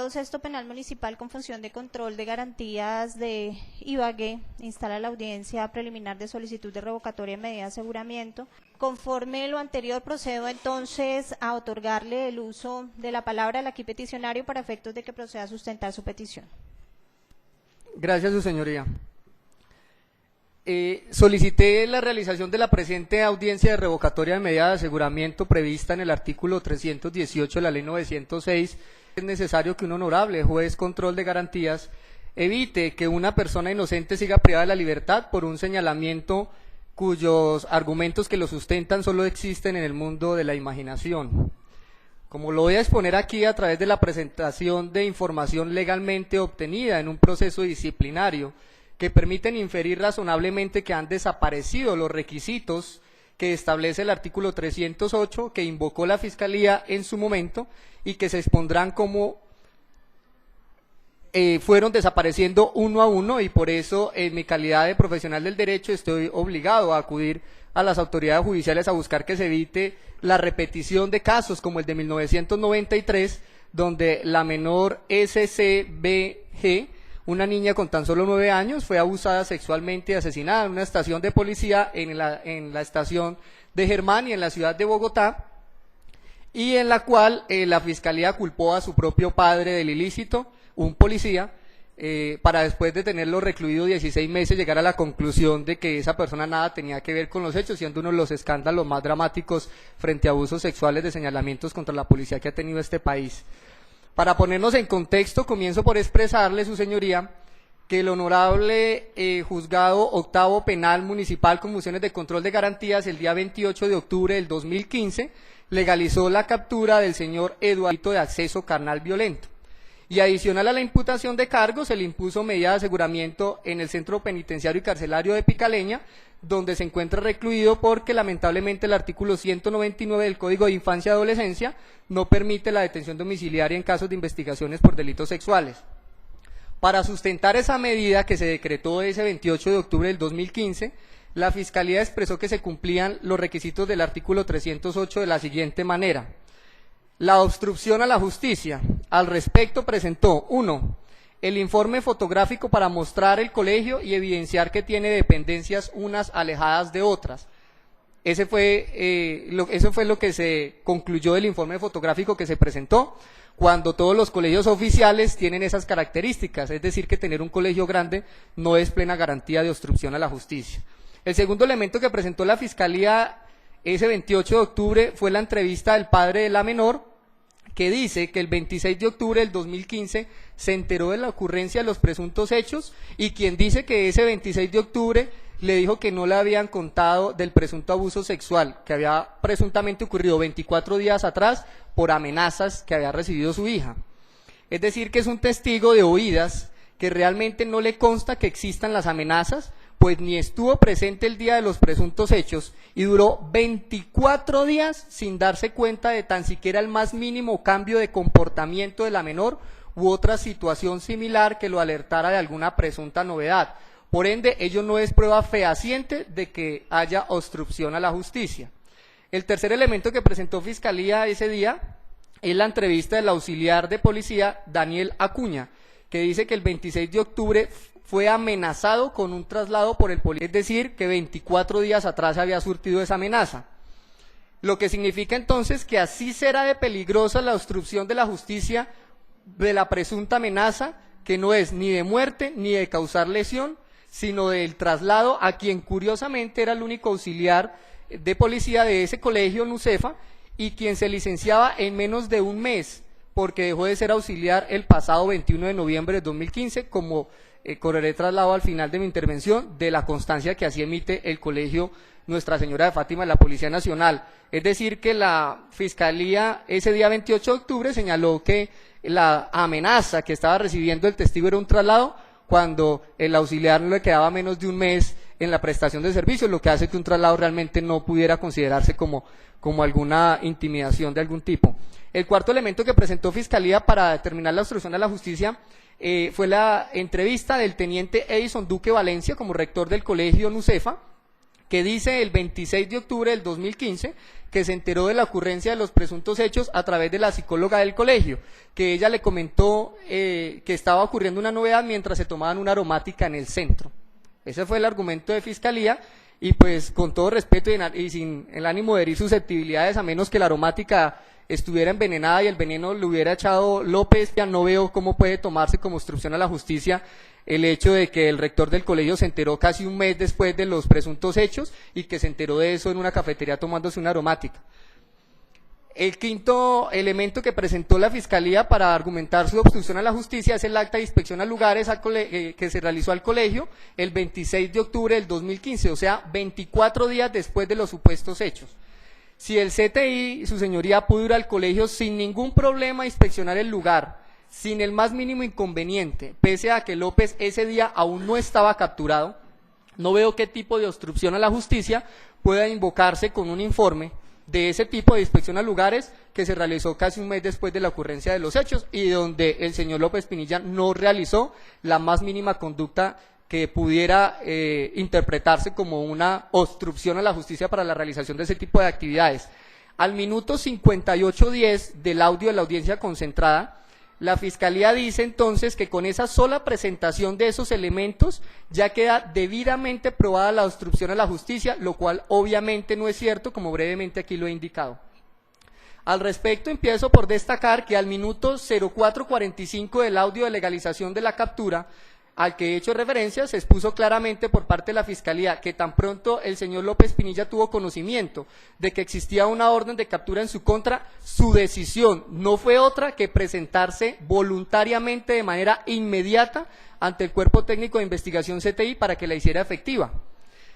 Sexto Penal Municipal con función de control de garantías de Ibagué instala la audiencia preliminar de solicitud de revocatoria de medida de aseguramiento. Conforme lo anterior, procedo entonces a otorgarle el uso de la palabra al aquí peticionario para efectos de que proceda a sustentar su petición. Gracias, su señoría. Solicité la realización de la presente audiencia de revocatoria de medida de aseguramiento prevista en el artículo 318 de la ley 906. Es necesario que un honorable juez control de garantías evite que una persona inocente siga privada de la libertad por un señalamiento cuyos argumentos que lo sustentan solo existen en el mundo de la imaginación. Como lo voy a exponer aquí a través de la presentación de información legalmente obtenida en un proceso disciplinario que permiten inferir razonablemente que han desaparecido los requisitos que establece el artículo 308 que invocó la Fiscalía en su momento y que se expondrán como fueron desapareciendo uno a uno, y por eso en mi calidad de profesional del derecho estoy obligado a acudir a las autoridades judiciales a buscar que se evite la repetición de casos como el de 1993, donde la menor SCBG, una niña con tan solo 9 años, fue abusada sexualmente y asesinada en una estación de policía en la estación de Germán y en la ciudad de Bogotá, y en la cual la Fiscalía culpó a su propio padre del ilícito, un policía, para después de tenerlo recluido 16 meses llegar a la conclusión de que esa persona nada tenía que ver con los hechos, siendo uno de los escándalos más dramáticos frente a abusos sexuales de señalamientos contra la policía que ha tenido este país. Para ponernos en contexto, comienzo por expresarle, su señoría, que el honorable Juzgado Octavo Penal Municipal con funciones de control de garantías el día 28 de octubre del 2015 legalizó la captura del señor Eduardo de acceso carnal violento. Y adicional a la imputación de cargos, se le impuso medida de aseguramiento en el Centro Penitenciario y Carcelario de Picaleña, donde se encuentra recluido porque lamentablemente el artículo 199 del Código de Infancia y Adolescencia no permite la detención domiciliaria en casos de investigaciones por delitos sexuales. Para sustentar esa medida que se decretó ese 28 de octubre del 2015, la Fiscalía expresó que se cumplían los requisitos del artículo 308 de la siguiente manera. La obstrucción a la justicia. Al respecto presentó 1. El informe fotográfico para mostrar el colegio y evidenciar que tiene dependencias unas alejadas de otras. Eso fue lo que se concluyó del informe fotográfico que se presentó, cuando todos los colegios oficiales tienen esas características, es decir, que tener un colegio grande no es plena garantía de obstrucción a la justicia. El segundo elemento que presentó la Fiscalía ese 28 de octubre fue la entrevista del padre de la menor, que dice que el 26 de octubre del 2015 se enteró de la ocurrencia de los presuntos hechos, y quien dice que ese 26 de octubre le dijo que no le habían contado del presunto abuso sexual que había presuntamente ocurrido 24 días atrás por amenazas que había recibido su hija. Es decir, que es un testigo de oídas que realmente no le consta que existan las amenazas, pues ni estuvo presente el día de los presuntos hechos y duró 24 días sin darse cuenta de tan siquiera el más mínimo cambio de comportamiento de la menor u otra situación similar que lo alertara de alguna presunta novedad. Por ende, ello no es prueba fehaciente de que haya obstrucción a la justicia. El tercer elemento que presentó Fiscalía ese día es la entrevista del auxiliar de policía Daniel Acuña, que dice que el 26 de octubre fue amenazado con un traslado por el policía, es decir, que 24 días atrás había surtido esa amenaza. Lo que significa entonces que así será de peligrosa la obstrucción de la justicia de la presunta amenaza, que no es ni de muerte ni de causar lesión, sino del traslado a quien curiosamente era el único auxiliar de policía de ese colegio, NUCEFA, y quien se licenciaba en menos de un mes, porque dejó de ser auxiliar el pasado 21 de noviembre de 2015, como correré traslado al final de mi intervención de la constancia que así emite el colegio Nuestra Señora de Fátima de la Policía Nacional. Es decir, que la Fiscalía ese día 28 de octubre señaló que la amenaza que estaba recibiendo el testigo era un traslado, cuando el auxiliar no le quedaba menos de un mes en la prestación de servicios, lo que hace que un traslado realmente no pudiera considerarse como alguna intimidación de algún tipo. El cuarto elemento que presentó Fiscalía para determinar la obstrucción a la justicia fue la entrevista del teniente Edison Duque Valencia como rector del colegio NUCEFA, que dice el 26 de octubre del 2015 que se enteró de la ocurrencia de los presuntos hechos a través de la psicóloga del colegio, que ella le comentó que estaba ocurriendo una novedad mientras se tomaban una aromática en el centro. Ese fue el argumento de Fiscalía, y pues con todo respeto y sin el ánimo de herir susceptibilidades, a menos que la aromática estuviera envenenada y el veneno lo hubiera echado López, ya no veo cómo puede tomarse como obstrucción a la justicia el hecho de que el rector del colegio se enteró casi un mes después de los presuntos hechos y que se enteró de eso en una cafetería tomándose una aromática. El quinto elemento que presentó la Fiscalía para argumentar su obstrucción a la justicia es el acta de inspección a lugares que se realizó al colegio el 26 de octubre del 2015, o sea, 24 días después de los supuestos hechos. Si el CTI, su señoría, pudo ir al colegio sin ningún problema a inspeccionar el lugar, sin el más mínimo inconveniente, pese a que López ese día aún no estaba capturado, no veo qué tipo de obstrucción a la justicia pueda invocarse con un informe de ese tipo de inspección a lugares que se realizó casi un mes después de la ocurrencia de los hechos y donde el señor López Pinilla no realizó la más mínima conducta que pudiera interpretarse como una obstrucción a la justicia para la realización de ese tipo de actividades. Al minuto 58:10 del audio de la audiencia concentrada, la Fiscalía dice entonces que con esa sola presentación de esos elementos ya queda debidamente probada la obstrucción a la justicia, lo cual obviamente no es cierto, como brevemente aquí lo he indicado. Al respecto, empiezo por destacar que al minuto 04:45 del audio de legalización de la captura, al que he hecho referencia, se expuso claramente por parte de la Fiscalía que tan pronto el señor López Pinilla tuvo conocimiento de que existía una orden de captura en su contra, su decisión no fue otra que presentarse voluntariamente de manera inmediata ante el Cuerpo Técnico de Investigación CTI para que la hiciera efectiva.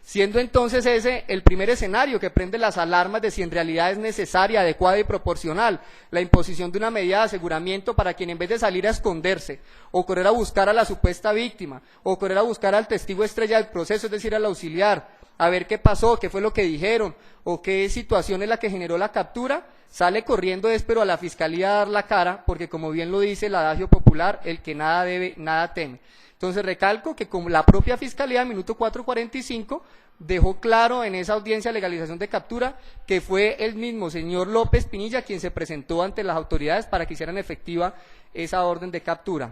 Siendo entonces ese el primer escenario que prende las alarmas de si en realidad es necesaria, adecuada y proporcional la imposición de una medida de aseguramiento para quien en vez de salir a esconderse o correr a buscar a la supuesta víctima o correr a buscar al testigo estrella del proceso, es decir, al auxiliar, a ver qué pasó, qué fue lo que dijeron o qué situación es la que generó la captura, sale corriendo pero a la Fiscalía a dar la cara, porque como bien lo dice el adagio popular, el que nada debe, nada teme. Entonces recalco que como la propia Fiscalía, al minuto 4:45, dejó claro en esa audiencia de legalización de captura que fue el mismo señor López Pinilla quien se presentó ante las autoridades para que hicieran efectiva esa orden de captura.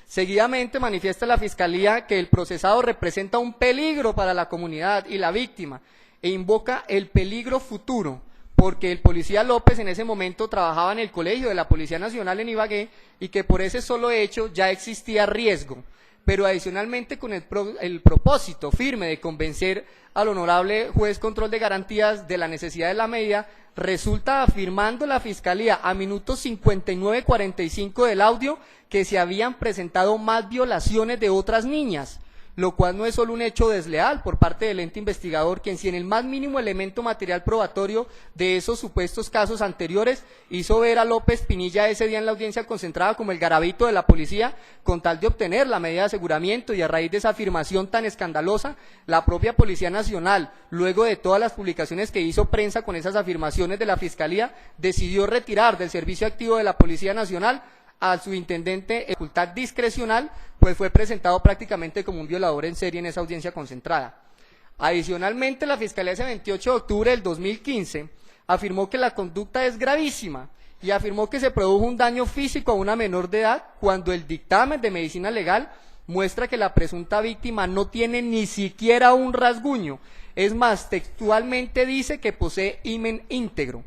Seguidamente manifiesta la Fiscalía que el procesado representa un peligro para la comunidad y la víctima e invoca el peligro futuro, porque el policía López en ese momento trabajaba en el colegio de la Policía Nacional en Ibagué y que por ese solo hecho ya existía riesgo, pero adicionalmente con el propósito firme de convencer al honorable juez control de garantías de la necesidad de la medida, resulta afirmando la Fiscalía a minutos 59:45 del audio que se habían presentado más violaciones de otras niñas, lo cual no es solo un hecho desleal por parte del ente investigador, quien sin el más mínimo elemento material probatorio de esos supuestos casos anteriores hizo ver a López Pinilla ese día en la audiencia concentrada como el garabito de la policía con tal de obtener la medida de aseguramiento, y a raíz de esa afirmación tan escandalosa, la propia Policía Nacional, luego de todas las publicaciones que hizo prensa con esas afirmaciones de la Fiscalía, decidió retirar del servicio activo de la Policía Nacional al subintendente en facultad discrecional, pues fue presentado prácticamente como un violador en serie en esa audiencia concentrada. Adicionalmente, la Fiscalía ese 28 de octubre del 2015 afirmó que la conducta es gravísima y afirmó que se produjo un daño físico a una menor de edad cuando el dictamen de medicina legal muestra que la presunta víctima no tiene ni siquiera un rasguño, es más, textualmente dice que posee himen íntegro,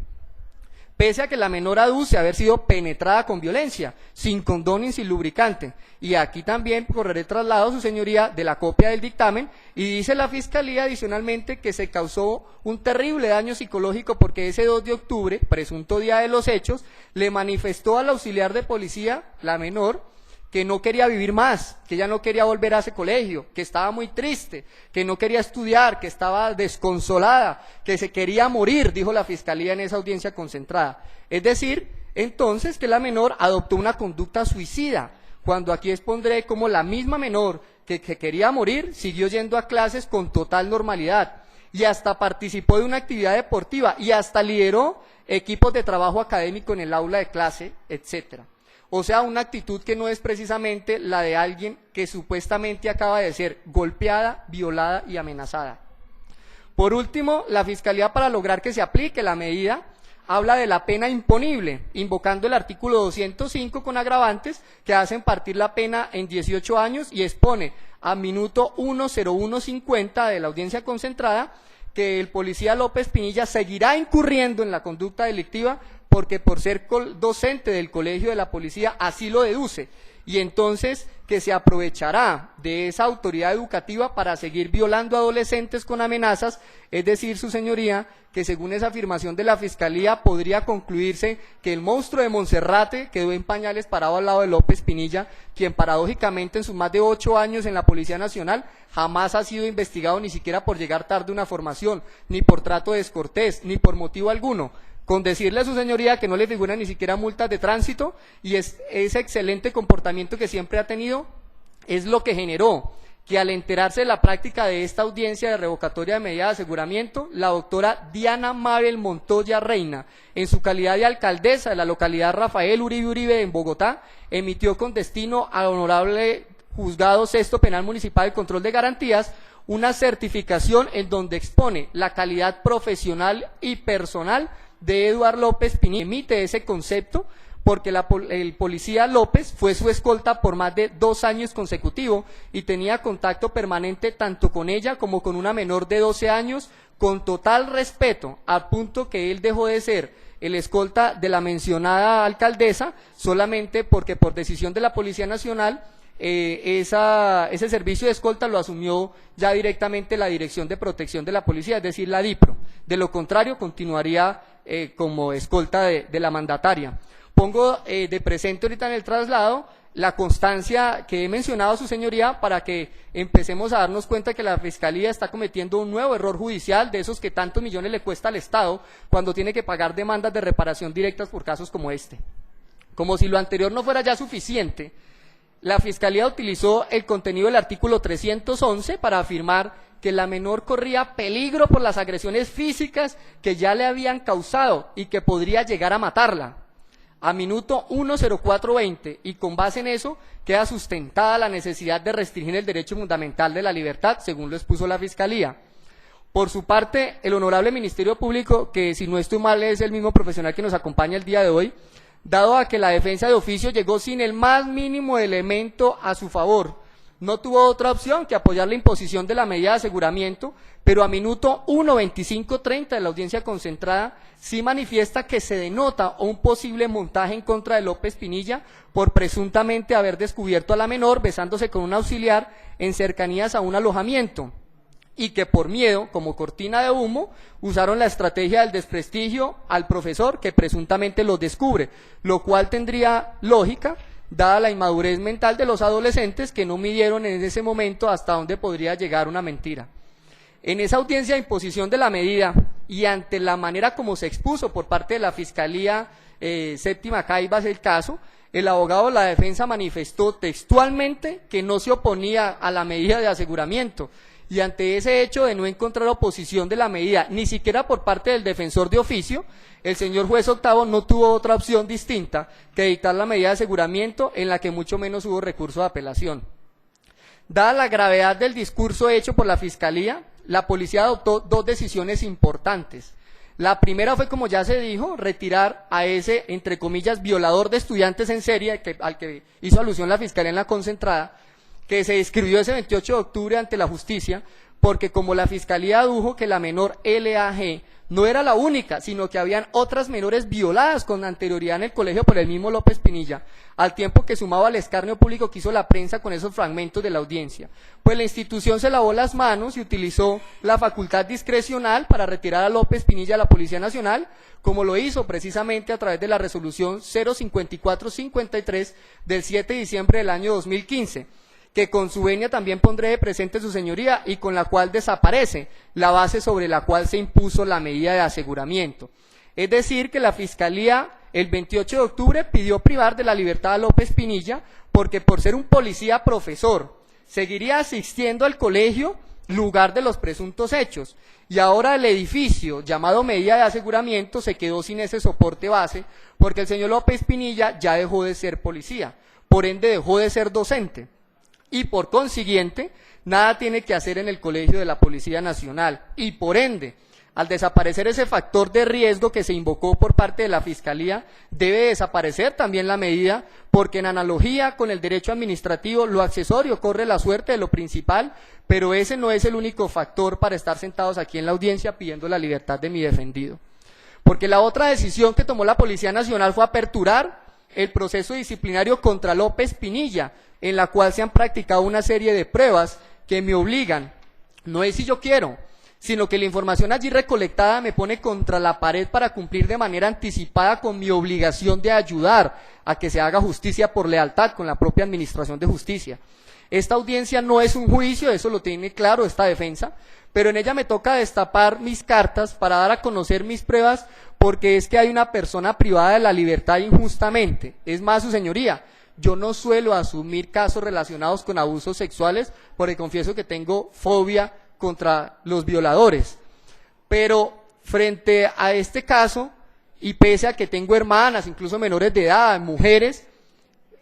pese a que la menor aduce haber sido penetrada con violencia, sin condón y sin lubricante. Y aquí también correré traslado, su señoría, de la copia del dictamen, y dice la Fiscalía adicionalmente que se causó un terrible daño psicológico porque ese 2 de octubre, presunto día de los hechos, le manifestó al auxiliar de policía, la menor, que no quería vivir más, que ya no quería volver a ese colegio, que estaba muy triste, que no quería estudiar, que estaba desconsolada, que se quería morir, dijo la Fiscalía en esa audiencia concentrada. Es decir, entonces, que la menor adoptó una conducta suicida, cuando aquí expondré cómo la misma menor que quería morir siguió yendo a clases con total normalidad y hasta participó de una actividad deportiva y hasta lideró equipos de trabajo académico en el aula de clase, etcétera. O sea, una actitud que no es precisamente la de alguien que supuestamente acaba de ser golpeada, violada y amenazada. Por último, la Fiscalía, para lograr que se aplique la medida, habla de la pena imponible, invocando el artículo 205 con agravantes que hacen partir la pena en 18 años y expone a minuto 1:01:50 de la audiencia concentrada que el policía López Pinilla seguirá incurriendo en la conducta delictiva porque por ser docente del colegio de la policía así lo deduce, y entonces que se aprovechará de esa autoridad educativa para seguir violando a adolescentes con amenazas, es decir, su señoría, que según esa afirmación de la Fiscalía podría concluirse que el monstruo de Monserrate quedó en pañales parado al lado de López Pinilla, quien paradójicamente en sus más de 8 años en la Policía Nacional jamás ha sido investigado ni siquiera por llegar tarde a una formación, ni por trato descortés, ni por motivo alguno. Con decirle a su señoría que no le figuran ni siquiera multas de tránsito, y ese excelente comportamiento que siempre ha tenido es lo que generó que al enterarse de la práctica de esta audiencia de revocatoria de medida de aseguramiento, la doctora Diana Mabel Montoya Reina, en su calidad de alcaldesa de la localidad Rafael Uribe Uribe en Bogotá, emitió con destino al honorable Juzgado Sexto Penal Municipal de Control de Garantías una certificación en donde expone la calidad profesional y personal de Eduardo López Pinilla. Emite ese concepto porque el policía López fue su escolta por más de 2 años consecutivos y tenía contacto permanente tanto con ella como con una menor de 12 años, con total respeto, al punto que él dejó de ser el escolta de la mencionada alcaldesa solamente porque por decisión de la Policía Nacional ese servicio de escolta lo asumió ya directamente la Dirección de Protección de la Policía, es decir, la DIPRO. De lo contrario, continuaría como escolta de la mandataria. Pongo de presente ahorita en el traslado la constancia que he mencionado a su señoría para que empecemos a darnos cuenta que la Fiscalía está cometiendo un nuevo error judicial de esos que tantos millones le cuesta al Estado cuando tiene que pagar demandas de reparación directas por casos como este. Como si lo anterior no fuera ya suficiente, la Fiscalía utilizó el contenido del artículo 311 para afirmar que la menor corría peligro por las agresiones físicas que ya le habían causado y que podría llegar a matarla. A minuto 1:04:20, y con base en eso queda sustentada la necesidad de restringir el derecho fundamental de la libertad, según lo expuso la Fiscalía. Por su parte, el honorable Ministerio Público, que si no estoy mal es el mismo profesional que nos acompaña el día de hoy, dado a que la defensa de oficio llegó sin el más mínimo elemento a su favor, no tuvo otra opción que apoyar la imposición de la medida de aseguramiento, pero a minuto 1:25:30 de la audiencia concentrada sí manifiesta que se denota un posible montaje en contra de López Pinilla por presuntamente haber descubierto a la menor besándose con un auxiliar en cercanías a un alojamiento, y que por miedo, como cortina de humo, usaron la estrategia del desprestigio al profesor que presuntamente los descubre, lo cual tendría lógica, dada la inmadurez mental de los adolescentes que no midieron en ese momento hasta dónde podría llegar una mentira. En esa audiencia de imposición de la medida y ante la manera como se expuso por parte de la Fiscalía Séptima Caibas el caso, el abogado de la defensa manifestó textualmente que no se oponía a la medida de aseguramiento, y ante ese hecho de no encontrar oposición de la medida, ni siquiera por parte del defensor de oficio, el señor juez octavo no tuvo otra opción distinta que dictar la medida de aseguramiento, en la que mucho menos hubo recurso de apelación. Dada la gravedad del discurso hecho por la Fiscalía, la policía adoptó 2 decisiones importantes. La primera fue, como ya se dijo, retirar a ese, entre comillas, violador de estudiantes en serie, al que hizo alusión la Fiscalía en la concentrada, que se inscribió ese 28 de octubre ante la justicia, porque como la Fiscalía adujo que la menor LAG no era la única, sino que habían otras menores violadas con anterioridad en el colegio por el mismo López Pinilla, al tiempo que sumaba al escarnio público que hizo la prensa con esos fragmentos de la audiencia. Pues la institución se lavó las manos y utilizó la facultad discrecional para retirar a López Pinilla de la Policía Nacional, como lo hizo precisamente a través de la resolución 05453 del 7 de diciembre del año 2015. Que con su venia también pondré de presente su señoría y con la cual desaparece la base sobre la cual se impuso la medida de aseguramiento. Es decir, que la Fiscalía el 28 de octubre pidió privar de la libertad a López Pinilla porque por ser un policía profesor seguiría asistiendo al colegio lugar de los presuntos hechos, y ahora el edificio llamado medida de aseguramiento se quedó sin ese soporte base porque el señor López Pinilla ya dejó de ser policía, por ende dejó de ser docente. Y por consiguiente, nada tiene que hacer en el Colegio de la Policía Nacional y por ende, al desaparecer ese factor de riesgo que se invocó por parte de la Fiscalía, debe desaparecer también la medida, porque en analogía con el derecho administrativo, lo accesorio corre la suerte de lo principal, pero ese no es el único factor para estar sentados aquí en la audiencia pidiendo la libertad de mi defendido. Porque la otra decisión que tomó la Policía Nacional fue aperturar el proceso disciplinario contra López Pinilla, en la cual se han practicado una serie de pruebas que me obligan, no es si yo quiero, sino que la información allí recolectada me pone contra la pared para cumplir de manera anticipada con mi obligación de ayudar a que se haga justicia por lealtad con la propia Administración de Justicia. Esta audiencia no es un juicio, eso lo tiene claro esta defensa, pero en ella me toca destapar mis cartas para dar a conocer mis pruebas, porque es que hay una persona privada de la libertad injustamente. Es más, su señoría, yo no suelo asumir casos relacionados con abusos sexuales, porque confieso que tengo fobia contra los violadores, pero frente a este caso, y pese a que tengo hermanas, incluso menores de edad, mujeres,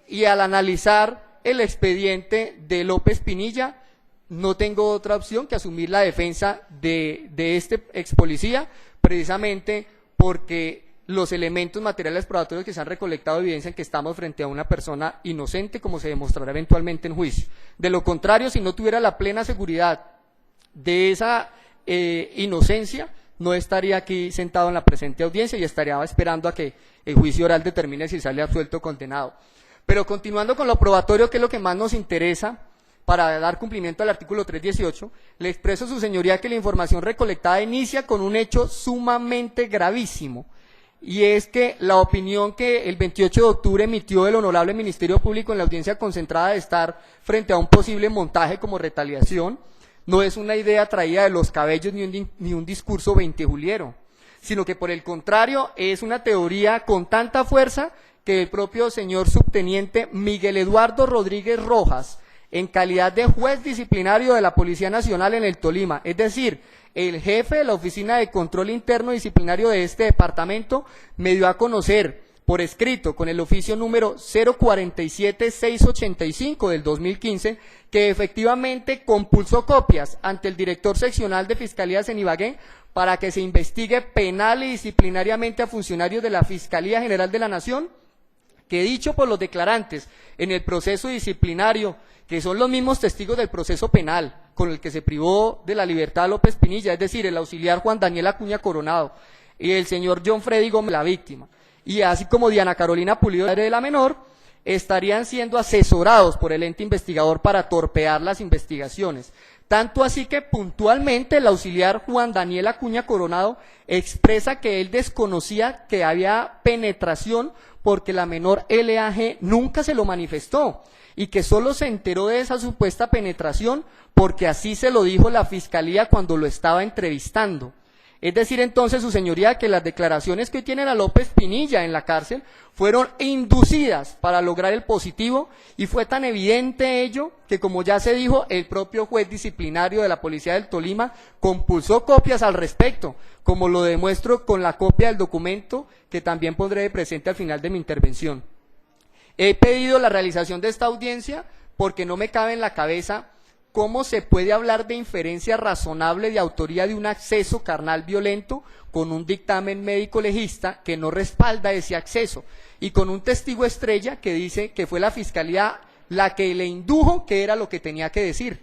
y al analizar el expediente de López Pinilla, no tengo otra opción que asumir la defensa de este ex policía, precisamente porque los elementos materiales probatorios que se han recolectado evidencian que estamos frente a una persona inocente, como se demostrará eventualmente en juicio. De lo contrario, si no tuviera la plena seguridad de esa inocencia, no estaría aquí sentado en la presente audiencia y estaría esperando a que el juicio oral determine si sale absuelto o condenado. Pero continuando con lo probatorio, que es lo que más nos interesa para dar cumplimiento al artículo 318, le expreso a su señoría que la información recolectada inicia con un hecho sumamente gravísimo, y es que la opinión que el 28 de octubre emitió el Honorable Ministerio Público en la audiencia concentrada de estar frente a un posible montaje como retaliación, no es una idea traída de los cabellos ni un discurso veintejuliero, sino que por el contrario es una teoría con tanta fuerza que el propio señor subteniente Miguel Eduardo Rodríguez Rojas, en calidad de juez disciplinario de la Policía Nacional en el Tolima, es decir, el jefe de la Oficina de Control Interno Disciplinario de este departamento, me dio a conocer por escrito con el oficio número 047685 del 2015, que efectivamente compulsó copias ante el director seccional de Fiscalías en Ibagué para que se investigue penal y disciplinariamente a funcionarios de la Fiscalía General de la Nación, que dicho por los declarantes en el proceso disciplinario, que son los mismos testigos del proceso penal con el que se privó de la libertad a López Pinilla, es decir, el auxiliar Juan Daniel Acuña Coronado y el señor John Freddy Gómez, la víctima, y así como Diana Carolina Pulido, madre de la menor, estarían siendo asesorados por el ente investigador para torpear las investigaciones. Tanto así que puntualmente el auxiliar Juan Daniel Acuña Coronado expresa que él desconocía que había penetración porque la menor LAG nunca se lo manifestó y que solo se enteró de esa supuesta penetración porque así se lo dijo la Fiscalía cuando lo estaba entrevistando. Es decir, entonces, su señoría, que las declaraciones que hoy tienen a López Pinilla en la cárcel fueron inducidas para lograr el positivo, y fue tan evidente ello que, como ya se dijo, el propio juez disciplinario de la Policía del Tolima compulsó copias al respecto, como lo demuestro con la copia del documento que también pondré de presente al final de mi intervención. He pedido la realización de esta audiencia porque no me cabe en la cabeza ¿cómo se puede hablar de inferencia razonable de autoría de un acceso carnal violento con un dictamen médico legista que no respalda ese acceso y con un testigo estrella que dice que fue la Fiscalía la que le indujo que era lo que tenía que decir?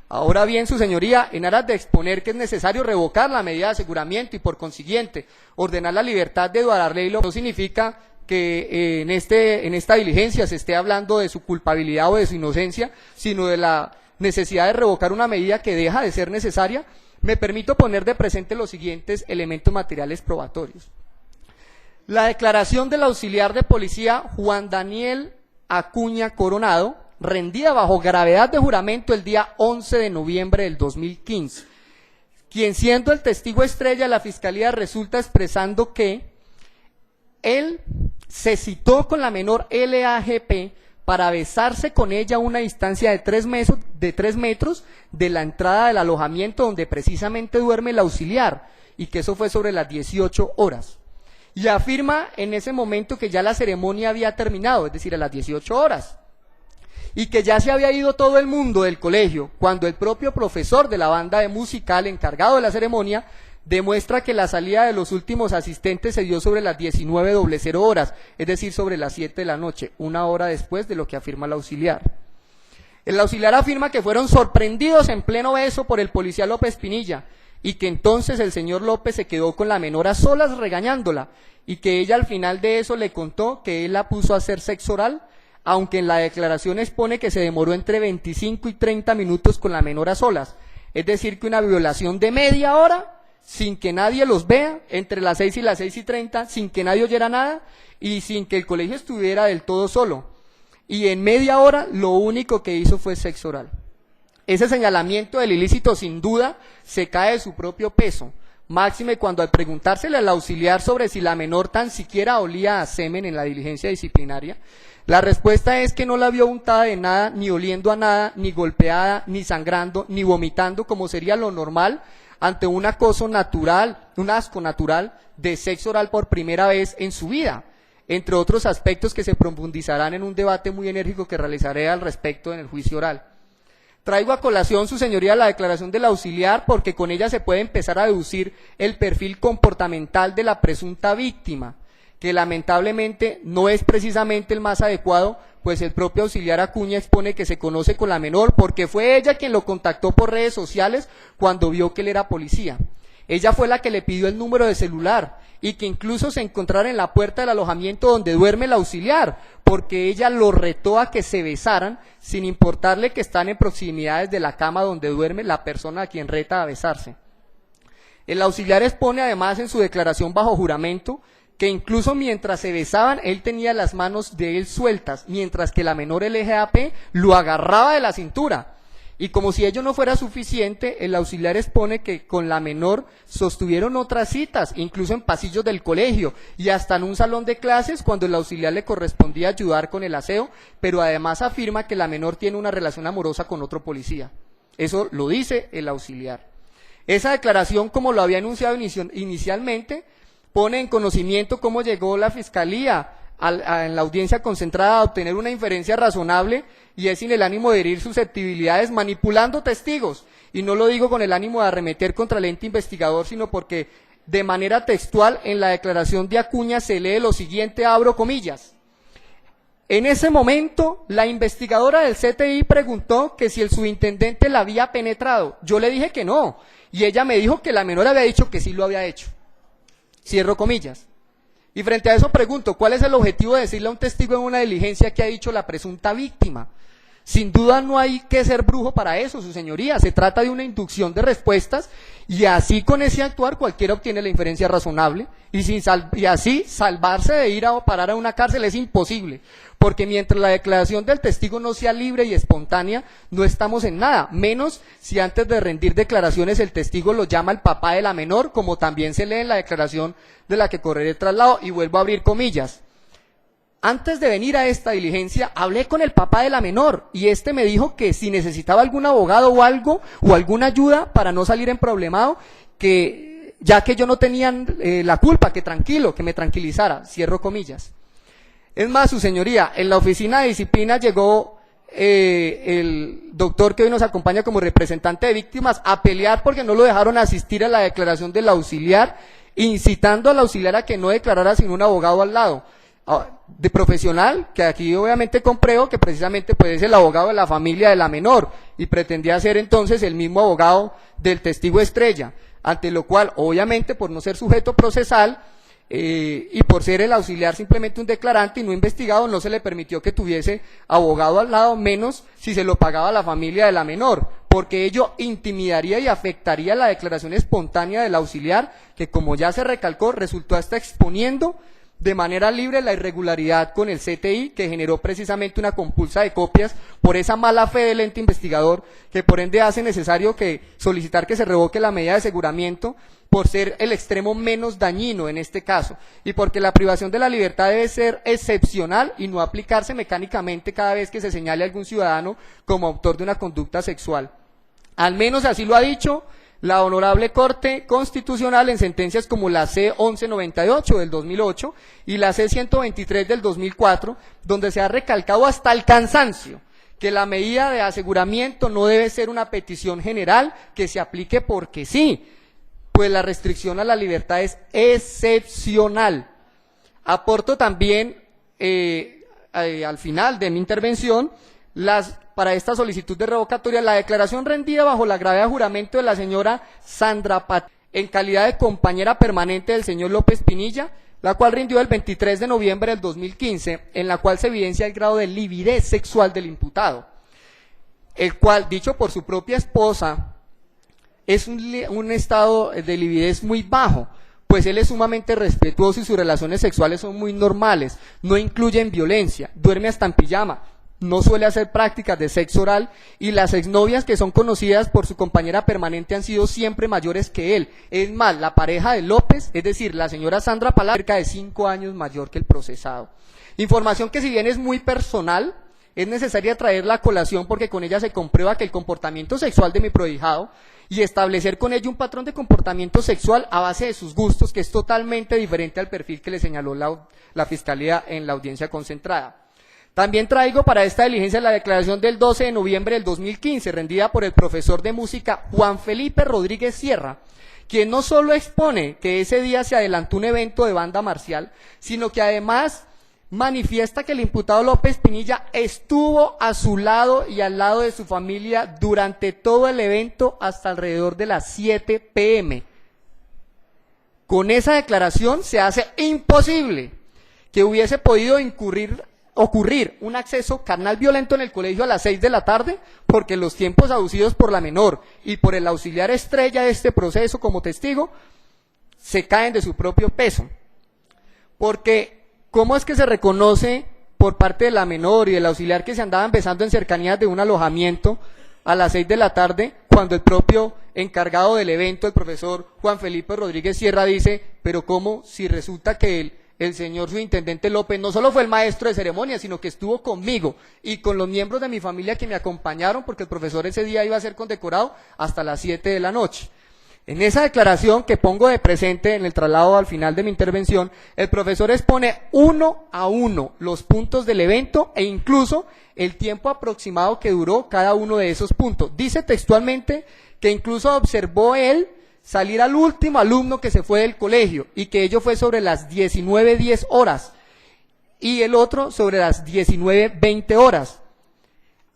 Ahora bien, su señoría, en aras de exponer que es necesario revocar la medida de aseguramiento y por consiguiente ordenar la libertad de Eduardo Arleilo, no significa que en esta diligencia se esté hablando de su culpabilidad o de su inocencia, sino de la necesidad de revocar una medida que deja de ser necesaria. Me permito poner de presente los siguientes elementos materiales probatorios. La declaración del auxiliar de policía Juan Daniel Acuña Coronado, rendida bajo gravedad de juramento el día 11 de noviembre del 2015, quien siendo el testigo estrella de la Fiscalía resulta expresando que él se citó con la menor LAGP para besarse con ella a una distancia de 3 metros de la entrada del alojamiento donde precisamente duerme el auxiliar, y que eso fue sobre las 18 horas. Y afirma en ese momento que ya la ceremonia había terminado, es decir, a las 18 horas. y que ya se había ido todo el mundo del colegio, cuando el propio profesor de la banda de musical encargado de la ceremonia demuestra que la salida de los últimos asistentes se dio sobre las 19:00 horas, es decir, sobre las 7 de la noche, una hora después de lo que afirma el auxiliar. El auxiliar afirma que fueron sorprendidos en pleno beso por el policía López Pinilla, y que entonces el señor López se quedó con la menor a solas regañándola, y que ella al final de eso le contó que él la puso a hacer sexo oral, aunque en la declaración expone que se demoró entre 25 y 30 minutos con la menor a solas, es decir, que una violación de media hora, sin que nadie los vea, entre las 6 y las 6:30, sin que nadie oyera nada, y sin que el colegio estuviera del todo solo, y en media hora lo único que hizo fue sexo oral. Ese señalamiento del ilícito sin duda se cae de su propio peso, máxime cuando al preguntársele al auxiliar sobre si la menor tan siquiera olía a semen en la diligencia disciplinaria, la respuesta es que no la vio untada de nada, ni oliendo a nada, ni golpeada, ni sangrando, ni vomitando, como sería lo normal ante un acoso natural, un asco natural de sexo oral por primera vez en su vida, entre otros aspectos que se profundizarán en un debate muy enérgico que realizaré al respecto en el juicio oral. Traigo a colación, su señoría, la declaración del auxiliar porque con ella se puede empezar a deducir el perfil comportamental de la presunta víctima, que lamentablemente no es precisamente el más adecuado, pues el propio auxiliar Acuña expone que se conoce con la menor porque fue ella quien lo contactó por redes sociales cuando vio que él era policía. Ella fue la que le pidió el número de celular y que incluso se encontrara en la puerta del alojamiento donde duerme el auxiliar, porque ella lo retó a que se besaran sin importarle que están en proximidades de la cama donde duerme la persona a quien reta a besarse. El auxiliar expone además en su declaración bajo juramento que incluso mientras se besaban él tenía las manos de él sueltas, mientras que la menor LGAP lo agarraba de la cintura. Y como si ello no fuera suficiente, el auxiliar expone que con la menor sostuvieron otras citas, incluso en pasillos del colegio y hasta en un salón de clases cuando el auxiliar le correspondía ayudar con el aseo, pero además afirma que la menor tiene una relación amorosa con otro policía. Eso lo dice el auxiliar. Esa declaración, como lo había anunciado inicialmente, pone en conocimiento cómo llegó la Fiscalía en la audiencia concentrada a obtener una inferencia razonable y es sin el ánimo de herir susceptibilidades manipulando testigos, y no lo digo con el ánimo de arremeter contra el ente investigador, sino porque de manera textual en la declaración de Acuña se lee lo siguiente, abro comillas: en ese momento la investigadora del CTI preguntó que si el subintendente la había penetrado, yo le dije que no, y ella me dijo que la menor había dicho que sí lo había hecho, cierro comillas. Y frente a eso pregunto, ¿cuál es el objetivo de decirle a un testigo en una diligencia que ha dicho la presunta víctima? Sin duda no hay que ser brujo para eso, su señoría, se trata de una inducción de respuestas y así con ese actuar cualquiera obtiene la inferencia razonable y así salvarse de ir a parar a una cárcel es imposible, porque mientras la declaración del testigo no sea libre y espontánea, no estamos en nada, menos si antes de rendir declaraciones el testigo lo llama el papá de la menor, como también se lee en la declaración de la que correré el traslado, y vuelvo a abrir comillas. Antes de venir a esta diligencia, hablé con el papá de la menor y este me dijo que si necesitaba algún abogado o algo, o alguna ayuda para no salir emproblemado, que ya que yo no tenía la culpa, que tranquilo, que me tranquilizara, cierro comillas. Es más, su señoría, en la oficina de disciplina llegó el doctor que hoy nos acompaña como representante de víctimas a pelear porque no lo dejaron asistir a la declaración del auxiliar, incitando al auxiliar a que no declarara sin un abogado al lado. De profesional, que aquí obviamente compruebo que precisamente pues es el abogado de la familia de la menor y pretendía ser entonces el mismo abogado del testigo estrella, ante lo cual obviamente por no ser sujeto procesal y por ser el auxiliar simplemente un declarante y no investigado, no se le permitió que tuviese abogado al lado, menos si se lo pagaba la familia de la menor, porque ello intimidaría y afectaría la declaración espontánea del auxiliar, que como ya se recalcó, resultó hasta exponiendo de manera libre la irregularidad con el CTI, que generó precisamente una compulsa de copias por esa mala fe del ente investigador, que por ende hace necesario que solicitar que se revoque la medida de aseguramiento por ser el extremo menos dañino en este caso, y porque la privación de la libertad debe ser excepcional y no aplicarse mecánicamente cada vez que se señale a algún ciudadano como autor de una conducta sexual. Al menos así lo ha dicho la Honorable Corte Constitucional en sentencias como la C-1198 del 2008 y la C-123 del 2004, donde se ha recalcado hasta el cansancio que la medida de aseguramiento no debe ser una petición general que se aplique porque sí, pues la restricción a la libertad es excepcional. Aporto también al final de mi intervención para esta solicitud de revocatoria la declaración rendida bajo la grave juramento de la señora Sandra Pat en calidad de compañera permanente del señor López Pinilla, la cual rindió el 23 de noviembre del 2015, en la cual se evidencia el grado de lividez sexual del imputado, el cual, dicho por su propia esposa, es un estado de lividez muy bajo, pues él es sumamente respetuoso y sus relaciones sexuales son muy normales, no incluyen violencia, duerme hasta en pijama, no suele hacer prácticas de sexo oral y las exnovias que son conocidas por su compañera permanente han sido siempre mayores que él. Es más, la pareja de López, es decir, la señora Sandra Palá, cerca de 5 años mayor que el procesado. Información que si bien es muy personal, es necesaria traerla a colación porque con ella se comprueba que el comportamiento sexual de mi prohijado y establecer con ello un patrón de comportamiento sexual a base de sus gustos que es totalmente diferente al perfil que le señaló la Fiscalía en la audiencia concentrada. También traigo para esta diligencia la declaración del 12 de noviembre del 2015, rendida por el profesor de música Juan Felipe Rodríguez Sierra, quien no solo expone que ese día se adelantó un evento de banda marcial, sino que además manifiesta que el imputado López Pinilla estuvo a su lado y al lado de su familia durante todo el evento hasta alrededor de las 7 p.m. Con esa declaración se hace imposible que hubiese podido ocurrir un acceso carnal violento en el colegio a las 6 de la tarde, porque los tiempos aducidos por la menor y por el auxiliar estrella de este proceso como testigo se caen de su propio peso. Porque, ¿cómo es que se reconoce por parte de la menor y del auxiliar que se andaban besando en cercanías de un alojamiento a las 6 de la tarde, cuando el propio encargado del evento, el profesor Juan Felipe Rodríguez Sierra, dice, pero cómo si resulta que el señor subintendente López no solo fue el maestro de ceremonia, sino que estuvo conmigo y con los miembros de mi familia que me acompañaron, porque el profesor ese día iba a ser condecorado hasta las 7 de la noche. En esa declaración que pongo de presente en el traslado al final de mi intervención, el profesor expone 1 a 1 los puntos del evento e incluso el tiempo aproximado que duró cada uno de esos puntos. Dice textualmente que incluso observó él salir al último alumno que se fue del colegio y que ello fue sobre las 19:10 horas y el otro sobre las 19:20 horas.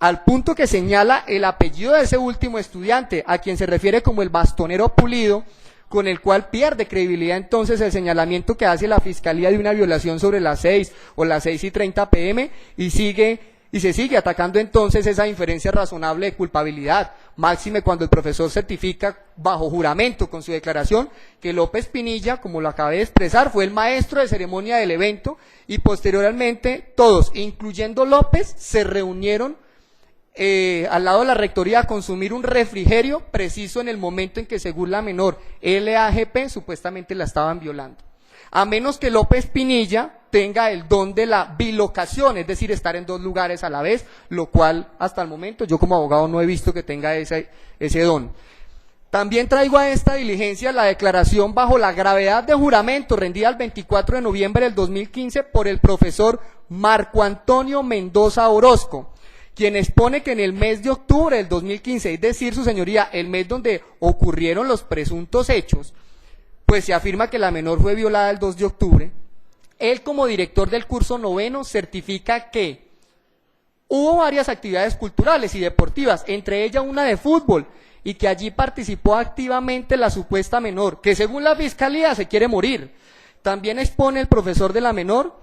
Al punto que señala el apellido de ese último estudiante, a quien se refiere como el bastonero Pulido, con el cual pierde credibilidad entonces el señalamiento que hace la Fiscalía de una violación sobre las 6 o las 6:30 p.m. y se sigue atacando entonces esa inferencia razonable de culpabilidad, máxime cuando el profesor certifica bajo juramento con su declaración que López Pinilla, como lo acabé de expresar, fue el maestro de ceremonia del evento y posteriormente todos, incluyendo López, se reunieron al lado de la rectoría a consumir un refrigerio preciso en el momento en que, según la menor LAGP, supuestamente la estaban violando. A menos que López Pinilla tenga el don de la bilocación, es decir, estar en 2 lugares a la vez, lo cual hasta el momento yo como abogado no he visto que tenga ese don. También traigo a esta diligencia la declaración bajo la gravedad de juramento rendida el 24 de noviembre del 2015 por el profesor Marco Antonio Mendoza Orozco, quien expone que en el mes de octubre del 2015, es decir, su señoría, el mes donde ocurrieron los presuntos hechos, pues se afirma que la menor fue violada el 2 de octubre, él como director del curso 9 certifica que hubo varias actividades culturales y deportivas, entre ellas una de fútbol, y que allí participó activamente la supuesta menor, que según la Fiscalía se quiere morir. También expone el profesor de la menor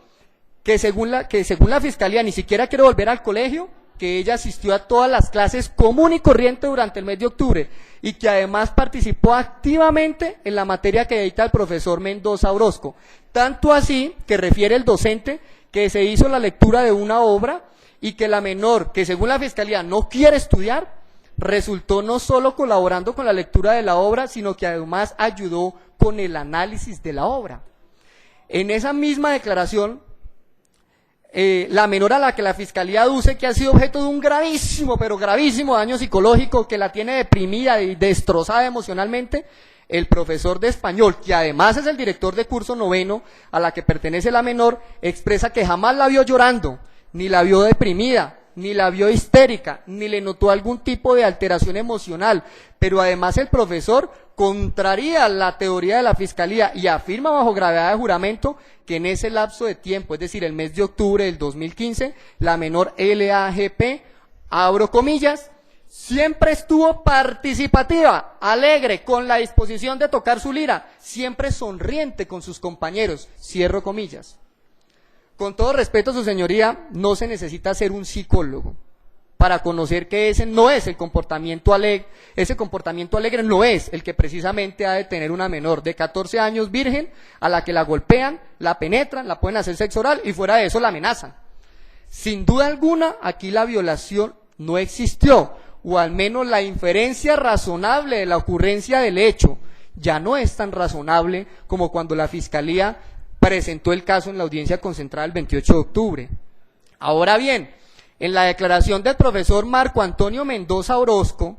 que según la Fiscalía ni siquiera quiere volver al colegio, que ella asistió a todas las clases común y corriente durante el mes de octubre y que además participó activamente en la materia que dicta el profesor Mendoza Orozco. Tanto así que refiere el docente que se hizo la lectura de una obra y que la menor, que según la Fiscalía no quiere estudiar, resultó no solo colaborando con la lectura de la obra, sino que además ayudó con el análisis de la obra. En esa misma declaración, la menor a la que la Fiscalía aduce que ha sido objeto de un gravísimo, pero gravísimo daño psicológico, que la tiene deprimida y destrozada emocionalmente, el profesor de español, que además es el director de curso 9 a la que pertenece la menor, expresa que jamás la vio llorando, ni la vio deprimida, ni la vio histérica, ni le notó algún tipo de alteración emocional, pero además el profesor contraría la teoría de la Fiscalía y afirma bajo gravedad de juramento que en ese lapso de tiempo, es decir, el mes de octubre del 2015, la menor LAGP, abro comillas, siempre estuvo participativa, alegre, con la disposición de tocar su lira, siempre sonriente con sus compañeros, cierro comillas. Con todo respeto, su señoría, no se necesita ser un psicólogo para conocer que ese no es el comportamiento alegre, ese comportamiento alegre no es el que precisamente ha de tener una menor de 14 años virgen a la que la golpean, la penetran, la pueden hacer sexo oral y fuera de eso la amenazan. Sin duda alguna, aquí la violación no existió, o al menos la inferencia razonable de la ocurrencia del hecho ya no es tan razonable como cuando la Fiscalía presentó el caso en la audiencia concentrada el 28 de octubre. Ahora bien, en la declaración del profesor Marco Antonio Mendoza Orozco,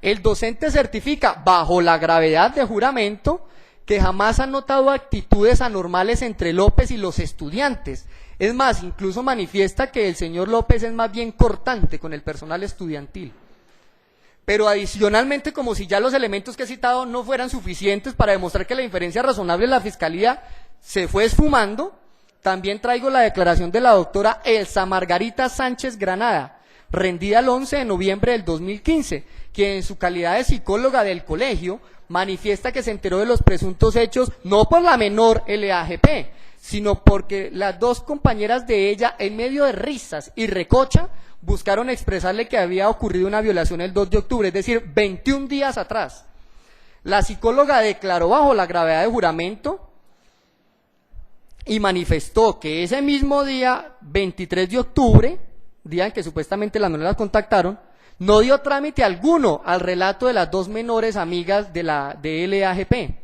el docente certifica, bajo la gravedad de juramento, que jamás ha notado actitudes anormales entre López y los estudiantes. Es más, incluso manifiesta que el señor López es más bien cortante con el personal estudiantil. Pero adicionalmente, como si ya los elementos que he citado no fueran suficientes para demostrar que la inferencia razonable de la Fiscalía se fue esfumando, también traigo la declaración de la doctora Elsa Margarita Sánchez Granada, rendida el 11 de noviembre del 2015, quien en su calidad de psicóloga del colegio manifiesta que se enteró de los presuntos hechos no por la menor LAGP, sino porque las dos compañeras de ella, en medio de risas y recocha, buscaron expresarle que había ocurrido una violación el 2 de octubre, es decir, 21 días atrás. La psicóloga declaró bajo la gravedad de juramento y manifestó que ese mismo día, 23 de octubre, día en que supuestamente las menores las contactaron, no dio trámite alguno al relato de las dos menores amigas de LAGP,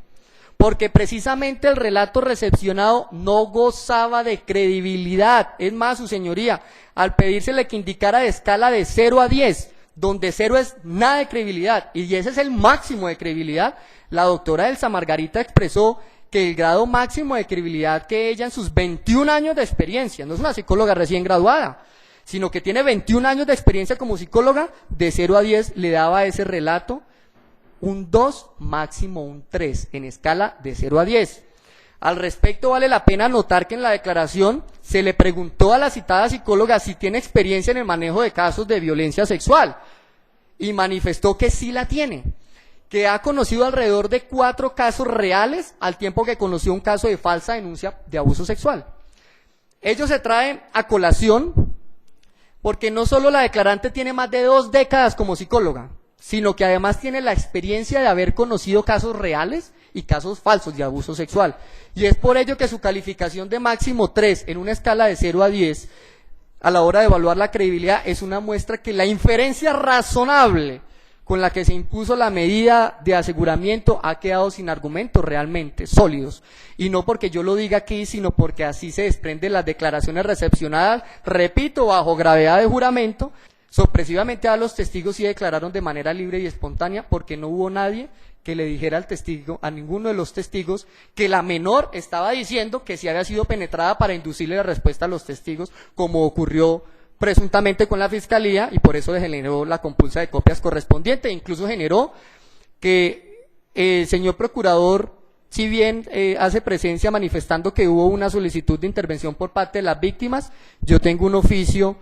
porque precisamente el relato recepcionado no gozaba de credibilidad. Es más, su señoría, al pedírsele que indicara de escala de 0 a 10, donde 0 es nada de credibilidad, y ese es el máximo de credibilidad, la doctora Elsa Margarita expresó que el grado máximo de credibilidad que ella en sus 21 años de experiencia, no es una psicóloga recién graduada, sino que tiene 21 años de experiencia como psicóloga, de 0 a 10 le daba a ese relato un 2, máximo un 3, en escala de 0 a 10. Al respecto, vale la pena notar que en la declaración se le preguntó a la citada psicóloga si tiene experiencia en el manejo de casos de violencia sexual, y manifestó que sí la tiene, que ha conocido alrededor de 4 casos reales, al tiempo que conoció un caso de falsa denuncia de abuso sexual. Ello se trae a colación porque no solo la declarante tiene más de 2 décadas como psicóloga, sino que además tiene la experiencia de haber conocido casos reales y casos falsos de abuso sexual. Y es por ello que su calificación de máximo 3 en una escala de 0 a 10, a la hora de evaluar la credibilidad, es una muestra que la inferencia razonable con la que se impuso la medida de aseguramiento ha quedado sin argumentos realmente sólidos. Y no porque yo lo diga aquí, sino porque así se desprenden las declaraciones recepcionadas, repito, bajo gravedad de juramento. Sorpresivamente a los testigos sí declararon de manera libre y espontánea, porque no hubo nadie que le dijera al testigo, a ninguno de los testigos, que la menor estaba diciendo que sí había sido penetrada para inducirle la respuesta a los testigos, como ocurrió presuntamente con la Fiscalía, y por eso le generó la compulsa de copias correspondiente, incluso generó que el señor procurador, si bien hace presencia manifestando que hubo una solicitud de intervención por parte de las víctimas, yo tengo un oficio,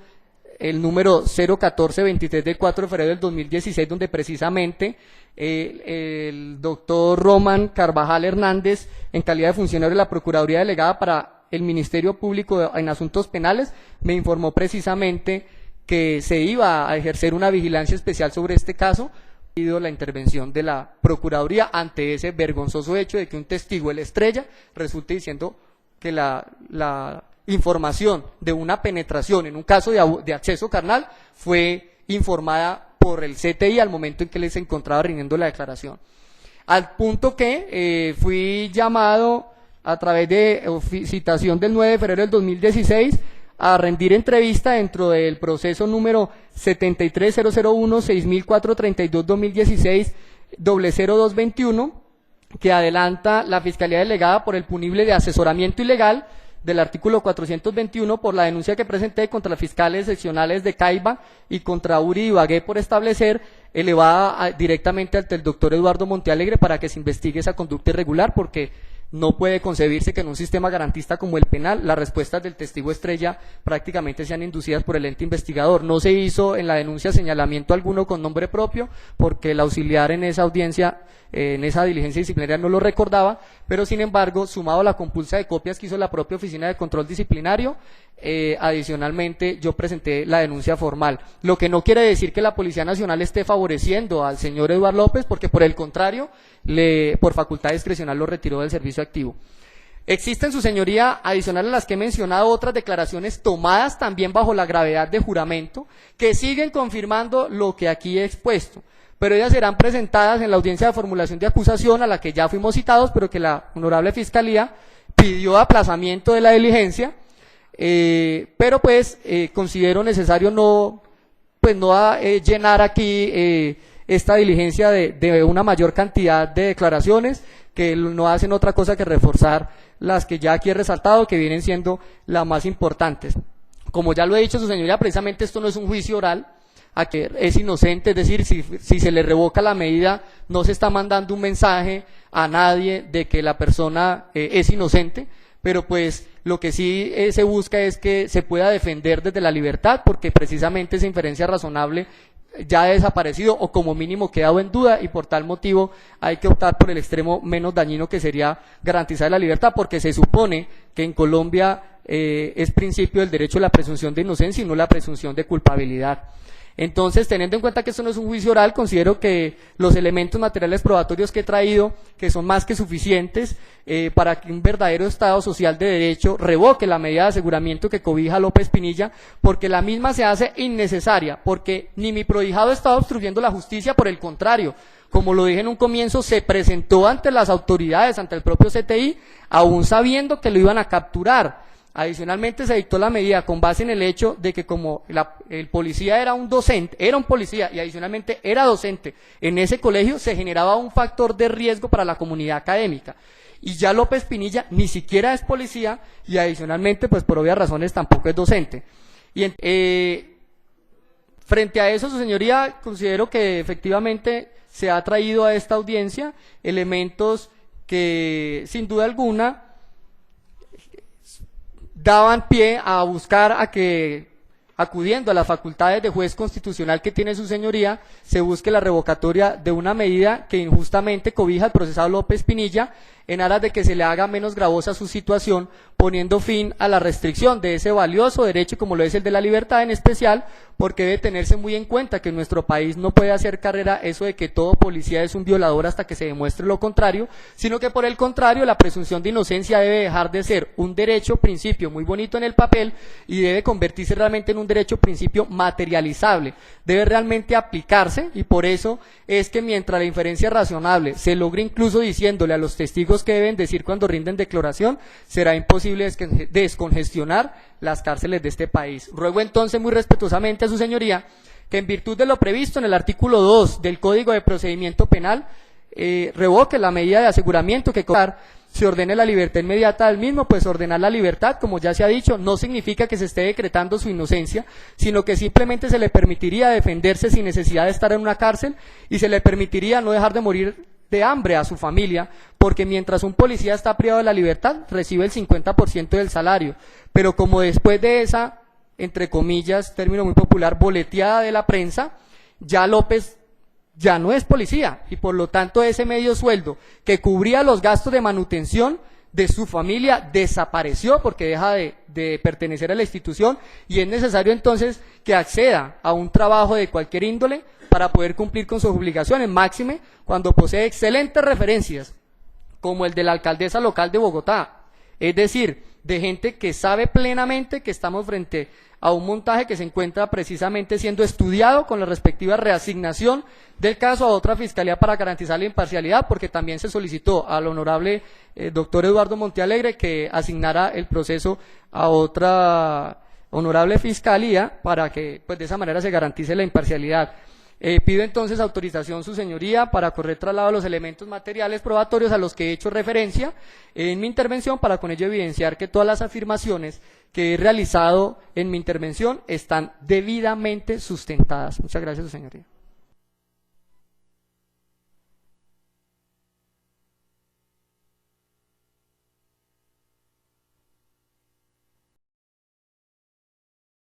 el número 01423 del 4 de febrero del 2016, donde precisamente el doctor Roman Carvajal Hernández, en calidad de funcionario de la Procuraduría Delegada para el Ministerio Público en Asuntos Penales, me informó precisamente que se iba a ejercer una vigilancia especial sobre este caso, pido la intervención de la Procuraduría ante ese vergonzoso hecho de que un testigo, el Estrella, resulte diciendo que la información de una penetración en un caso de acceso carnal fue informada por el CTI al momento en que les encontraba rindiendo la declaración. Al punto que fui llamado a través de citación del 9 de febrero del 2016 a rendir entrevista dentro del proceso número 73001-6432-2016 00221, que adelanta la Fiscalía Delegada por el punible de asesoramiento ilegal, del artículo 421 por la denuncia que presenté contra fiscales seccionales de Caiba y contra Uri y Ibagué por establecer, elevada directamente ante el doctor Eduardo Montealegre para que se investigue esa conducta irregular, porque no puede concebirse que en un sistema garantista como el penal las respuestas del testigo estrella prácticamente sean inducidas por el ente investigador. No se hizo en la denuncia señalamiento alguno con nombre propio porque el auxiliar en esa audiencia, en esa diligencia disciplinaria no lo recordaba, pero sin embargo, sumado a la compulsa de copias que hizo la propia Oficina de Control Disciplinario, adicionalmente yo presenté la denuncia formal. Lo que no quiere decir que la Policía Nacional esté favoreciendo al señor Eduardo López, porque por el contrario, por facultad discrecional lo retiró del servicio activo. Existen, su señoría, adicional a las que he mencionado, otras declaraciones tomadas también bajo la gravedad de juramento, que siguen confirmando lo que aquí he expuesto, pero ellas serán presentadas en la audiencia de formulación de acusación a la que ya fuimos citados, pero que la honorable Fiscalía pidió aplazamiento de la diligencia, pero pues considero necesario no llenar aquí esta diligencia de una mayor cantidad de declaraciones que no hacen otra cosa que reforzar las que ya aquí he resaltado, que vienen siendo las más importantes. Como ya lo he dicho, su señoría, precisamente esto no es un juicio oral, a que es inocente, es decir, si se le revoca la medida, no se está mandando un mensaje a nadie de que la persona es inocente, pero pues lo que sí se busca es que se pueda defender desde la libertad, porque precisamente esa inferencia razonable ya ha desaparecido o como mínimo quedado en duda, y por tal motivo hay que optar por el extremo menos dañino, que sería garantizar la libertad, porque se supone que en Colombia es principio del derecho a la presunción de inocencia y no la presunción de culpabilidad. Entonces, teniendo en cuenta que esto no es un juicio oral, considero que los elementos materiales probatorios que he traído, que son más que suficientes para que un verdadero Estado social de derecho revoque la medida de aseguramiento que cobija a López Pinilla, porque la misma se hace innecesaria, porque ni mi prohijado estaba obstruyendo la justicia, por el contrario, como lo dije en un comienzo, se presentó ante las autoridades, ante el propio CTI, aún sabiendo que lo iban a capturar. Adicionalmente se dictó la medida con base en el hecho de que como el policía era un policía y adicionalmente era docente en ese colegio, se generaba un factor de riesgo para la comunidad académica. Y ya López Pinilla ni siquiera es policía y adicionalmente, pues por obvias razones, tampoco es docente. Y frente a eso, su señoría, considero que efectivamente se ha traído a esta audiencia elementos que sin duda alguna daban pie a buscar a que, acudiendo a las facultades de juez constitucional que tiene su señoría, se busque la revocatoria de una medida que injustamente cobija al procesado López Pinilla en aras de que se le haga menos gravosa su situación, poniendo fin a la restricción de ese valioso derecho como lo es el de la libertad, en especial porque debe tenerse muy en cuenta que en nuestro país no puede hacer carrera eso de que todo policía es un violador hasta que se demuestre lo contrario, sino que por el contrario la presunción de inocencia debe dejar de ser un derecho principio muy bonito en el papel y debe convertirse realmente en un derecho principio materializable, debe realmente aplicarse, y por eso es que mientras la inferencia razonable se logre incluso diciéndole a los testigos que deben decir cuando rinden declaración, será imposible descongestionar las cárceles de este país. Ruego entonces muy respetuosamente a su señoría que en virtud de lo previsto en el artículo 2 del Código de Procedimiento Penal revoque la medida de aseguramiento que se ordene la libertad inmediata del mismo. Pues ordenar la libertad, como ya se ha dicho, no significa que se esté decretando su inocencia, sino que simplemente se le permitiría defenderse sin necesidad de estar en una cárcel y se le permitiría no dejar de morir de hambre a su familia, porque mientras un policía está privado de la libertad, recibe el 50% del salario, pero como después de esa, entre comillas, término muy popular, boleteada de la prensa, ya López ya no es policía, y por lo tanto ese medio sueldo que cubría los gastos de manutención de su familia desapareció, porque deja de pertenecer a la institución, y es necesario entonces que acceda a un trabajo de cualquier índole para poder cumplir con sus obligaciones, máxime cuando posee excelentes referencias, como el de la alcaldesa local de Bogotá, es decir, de gente que sabe plenamente que estamos frente a un montaje que se encuentra precisamente siendo estudiado con la respectiva reasignación del caso a otra fiscalía para garantizar la imparcialidad, porque también se solicitó al honorable doctor Eduardo Montealegre que asignara el proceso a otra honorable fiscalía para que pues de esa manera se garantice la imparcialidad. Pido entonces autorización, su señoría, para correr traslado de los elementos materiales probatorios a los que he hecho referencia en mi intervención, para con ello evidenciar que todas las afirmaciones que he realizado en mi intervención están debidamente sustentadas. Muchas gracias, su señoría.